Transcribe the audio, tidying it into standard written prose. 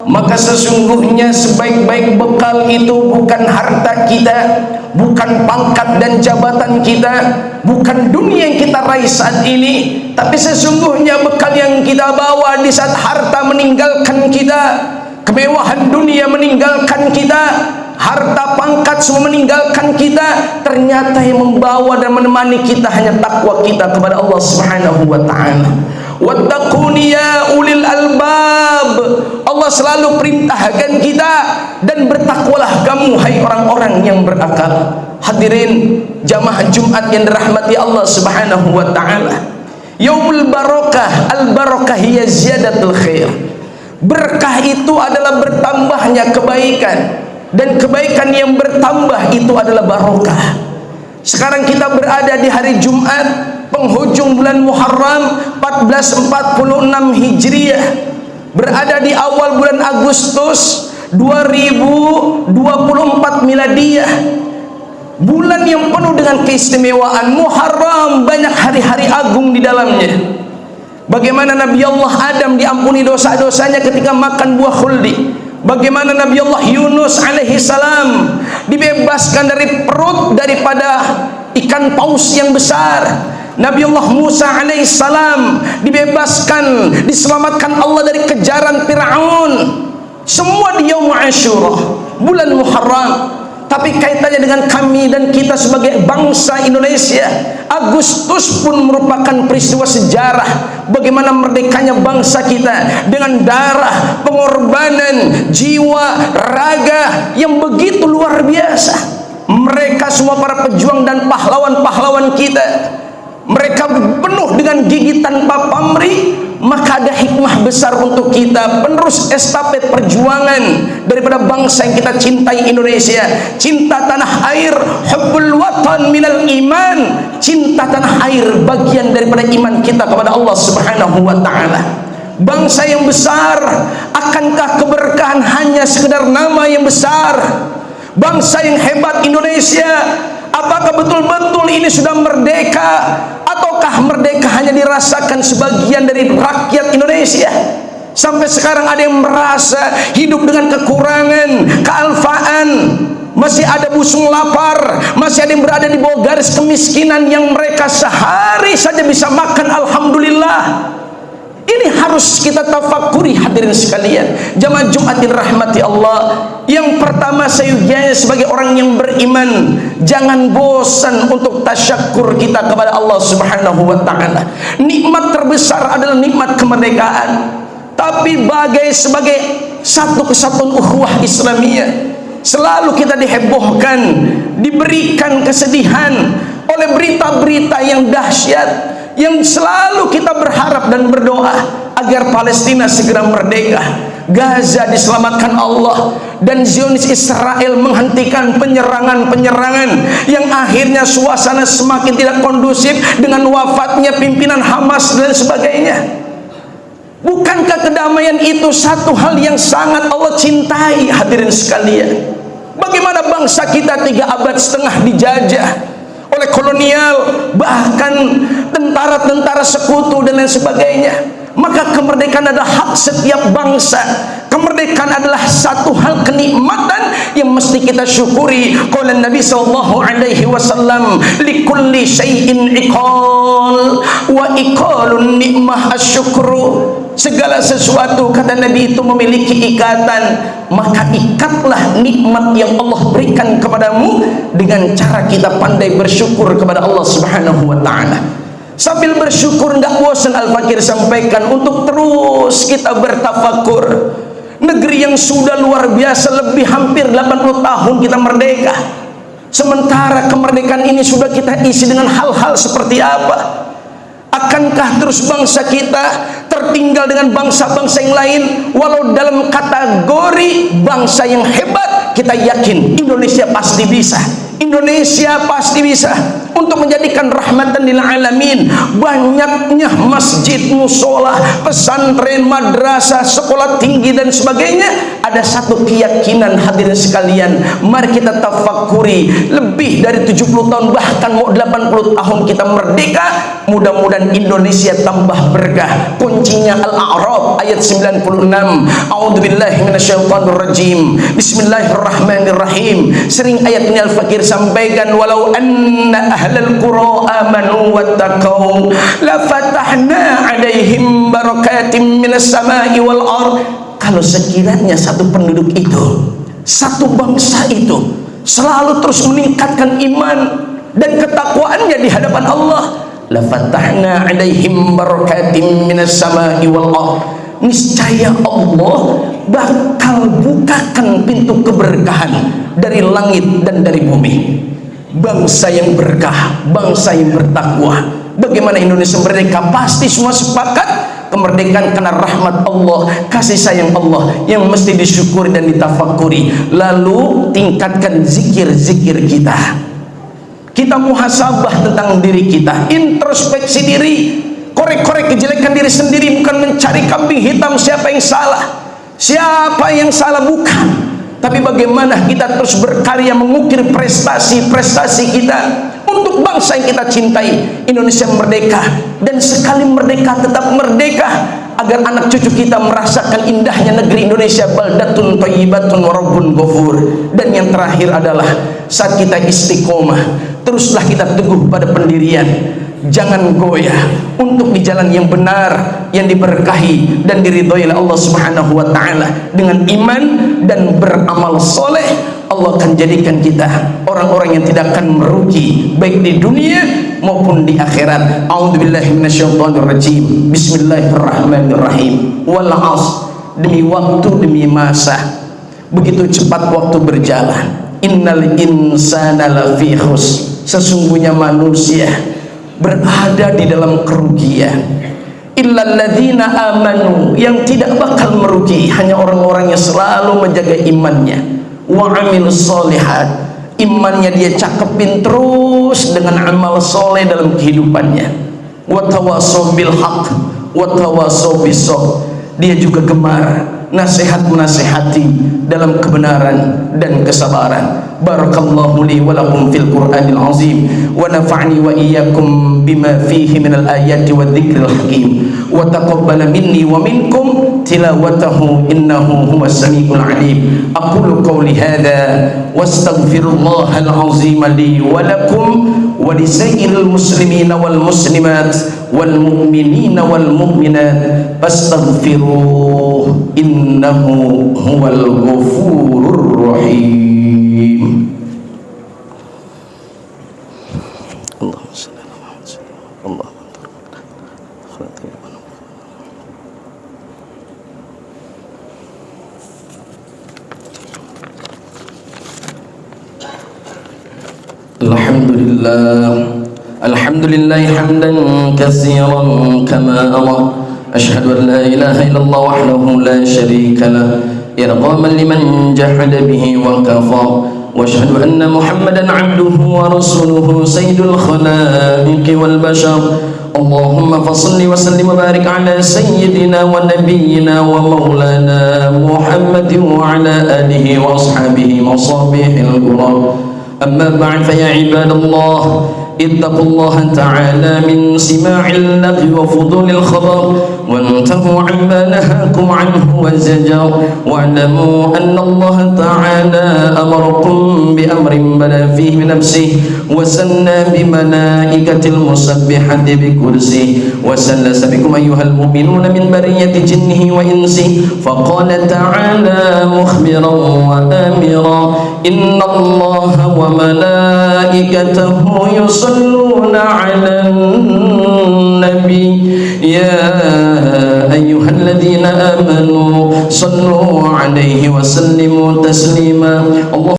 maka sesungguhnya sebaik-baik bekal itu bukan harta kita, bukan pangkat dan jabatan kita, bukan dunia yang kita raih saat ini, tapi sesungguhnya bekal yang kita bawa di saat harta meninggalkan kita, kemewahan dunia meninggalkan kita, harta pangkat semua meninggalkan kita, ternyata yang membawa dan menemani kita hanya takwa kita kepada Allah Subhanahu wa taala. Wattaquni ya ulil albab. Allah selalu perintahkan kita, dan bertakwalah kamu hai orang-orang yang berakal. Hadirin jamaah Jumat yang dirahmati Allah Subhanahu wa taala. Yaumul barakah, al barakah hiya ziyadatul khair. Berkah itu adalah bertambahnya kebaikan, dan kebaikan yang bertambah itu adalah barokah. Sekarang kita berada di hari Jumat penghujung bulan Muharram 1446 Hijriah, berada di awal bulan Agustus 2024 Miladiyah, bulan yang penuh dengan keistimewaan. Muharram banyak hari-hari agung di dalamnya. Bagaimana Nabi Allah Adam diampuni dosa-dosanya ketika makan buah khuldi, bagaimana Nabi Allah Yunus alaihi salam dibebaskan dari perut daripada ikan paus yang besar, Nabi Allah Musa alaihi salam dibebaskan, diselamatkan Allah dari kejaran Fir'aun. Semua di Yaum Ashura, bulan Muharram. Tapi kaitannya dengan kami dan kita sebagai bangsa Indonesia, Agustus pun merupakan peristiwa sejarah bagaimana merdekanya bangsa kita dengan darah, pengorbanan, jiwa, raga yang begitu luar biasa. Mereka semua para pejuang dan pahlawan-pahlawan kita, mereka penuh dengan gigi tanpa pamrih. Maka ada hikmah besar untuk kita, penerus estafet perjuangan daripada bangsa yang kita cintai, Indonesia. Cinta tanah air, hubbul watan minal iman. Cinta tanah air bagian daripada iman kita kepada Allah Subhanahu wa taala. Bangsa yang besar, akankah keberkahan hanya sekedar nama yang besar? Bangsa yang hebat Indonesia, apakah betul-betul ini sudah merdeka, ataukah merdeka hanya dirasakan sebagian dari rakyat Indonesia? Sampai sekarang ada yang merasa hidup dengan kekurangan, kealfaan, masih ada busung lapar, masih ada yang berada di bawah garis kemiskinan yang mereka sehari saja bisa makan, alhamdulillah. Ini harus kita tafakuri hadirin sekalian, jamaah Jumat dirahmati Allah. Yang pertama, sayugianya sebagai orang yang beriman, jangan bosan untuk tasyakur kita kepada Allah Subhanahu wa taala. Nikmat terbesar adalah nikmat kemerdekaan. Tapi sebagai satu kesatuan ukhuwah Islamiyah, selalu kita dihebohkan, diberikan kesedihan oleh berita-berita yang dahsyat, yang selalu kita berharap dan berdoa agar Palestina segera merdeka, Gaza diselamatkan Allah, dan Zionis Israel menghentikan penyerangan-penyerangan yang akhirnya suasana semakin tidak kondusif dengan wafatnya pimpinan Hamas dan sebagainya. Bukankah kedamaian itu satu hal yang sangat Allah cintai, hadirin sekalian? Bagaimana bangsa kita 3 abad setengah dijajah oleh kolonial, bahkan tentara-tentara sekutu dan lain sebagainya. Maka kemerdekaan adalah hak setiap bangsa. Kemerdekaan adalah satu hal kenikmatan yang mesti kita syukuri. Qala Nabi sallallahu alaihi wasallam, likulli syai'in iqal wa iqalun ni'mah asyukru. Segala sesuatu, kata Nabi, itu memiliki ikatan, maka ikatlah nikmat yang Allah berikan kepadamu dengan cara kita pandai bersyukur kepada Allah Subhanahu wa taala. Sambil bersyukur, enggak bosan Al-Fakir sampaikan untuk terus kita bertafakur. Negeri yang sudah luar biasa, lebih hampir 80 tahun kita merdeka. Sementara kemerdekaan ini sudah kita isi dengan hal-hal seperti apa? Akankah terus bangsa kita tertinggal dengan bangsa-bangsa yang lain? Walau dalam kategori bangsa yang hebat, kita yakin Indonesia pasti bisa. Indonesia pasti bisa untuk menjadikan rahmatan lil alamin. Banyaknya masjid, musola, pesantren, madrasah, sekolah tinggi dan sebagainya ada satu keyakinan hadirin sekalian, mari kita tafakuri. Lebih dari 70 tahun bahkan mau 80 tahun kita merdeka, mudah-mudahan Indonesia tambah berkah. Kuncinya Al-A'raf ayat 96. A'udzubillahi minasyaitonirrajim. Bismillahirrahmanirrahim. Sering ayat ini Al-Fakir sampaikan, walau anna ahlal qura amanu wattaqau la fatahna 'alaihim barakatim minas sama'i wal ardh. Kalau sekiranya satu penduduk itu, satu bangsa itu selalu terus meningkatkan iman dan ketakwaannya di hadapan Allah, la fatahna 'alaihim barakatim minas sama'i wal ardh, niscaya Allah bakal bukakan pintu keberkahan dari langit dan dari bumi. Bangsa yang berkah, bangsa yang bertakwa. Bagaimana Indonesia merdeka? Pasti semua sepakat kemerdekaan karena rahmat Allah, kasih sayang Allah yang mesti disyukuri dan ditafakuri. Lalu tingkatkan zikir-zikir kita. Kita muhasabah tentang diri kita, introspeksi diri, korek-korek kejelekan diri sendiri, bukan mencari kambing hitam siapa yang salah, siapa yang salah, bukan. Tapi bagaimana kita terus berkarya mengukir prestasi-prestasi kita untuk bangsa yang kita cintai. Indonesia merdeka, dan sekali merdeka tetap merdeka, agar anak cucu kita merasakan indahnya negeri Indonesia. Baldatun thayyibatun wa rabbun ghafur. Dan yang terakhir adalah saat kita istiqomah, teruslah kita teguh pada pendirian, jangan goyah untuk di jalan yang benar, yang diberkahi dan diridhoi oleh Allah Subhanahu wa taala. Dengan iman dan beramal soleh, Allah akan jadikan kita orang-orang yang tidak akan merugi baik di dunia maupun di akhirat. A'udzubillahi minasyaitonirrajim. Bismillahirrahmanirrahim. Wal 'ashr, demi waktu, demi masa, begitu cepat waktu berjalan. Innal insana lafi khusr, sesungguhnya manusia berada di dalam kerugian. Illal ladzina amanu, yang tidak bakal merugi hanya orang-orang yang selalu menjaga imannya. Wa amilus solihat, imannya dia cakepin terus dengan amal soleh dalam kehidupannya. Wa tawassaw bil haqq wa tawassaw bis sabr, dia juga gemar nasihat menasihati dalam kebenaran dan kesabaran. Barakallahu li wa lakum fil Qur'anil azim wa nafa'ni wa iyyakum bima fihi minal ayati wadh-dhikril hakim wa taqabbala minni wa minkum tilawatahu innahu huwas samiul alim. Aqulu qawli hadha wastaghfirullahal azim li wa lakum wa lisairil muslimina wal muslimat wal mu'minina wal mu'minat fastaghfiruh innahu huwal ghafurur rahim. Allahumma shalli ala Muhammad. Alhamdulillah hamdan katsiran kama amara. Ashhadu an la ilaha illallah wahdahu la syarika lah irghaman liman jahada bihi wa kafar. Wa ashhadu anna Muhammadan abduhu wa rasuluhu sayyidul khalaiqi wal bashar. Allahumma fasalli wa sallim wa barik ala sayyidina wa nabiyyina wa maulana Muhammadin wa ala alihi wa ashabihi wa sahbihil ghurab. Amma ba'd, fa ya ibadallah ittaqullaha ta'ala min sima'il lagwi wa fudulil khabar wantahu amma nahakum anhu wa zajar wa'lamu anna Allah ta'ala amarakum bi amrin bada fihi min nafsihi wa sanna bi malaikatil musabbihati bi kursihi wa sallasa bikum ayyuhal mu'minuna min bariyati jinnihi wa insihi faqala ta'ala mukhbiran wa amira inna Allah wa malaikatahu يصلون على النبي يا أيها الذين آمنوا صلوا عليه وسلموا تسليما.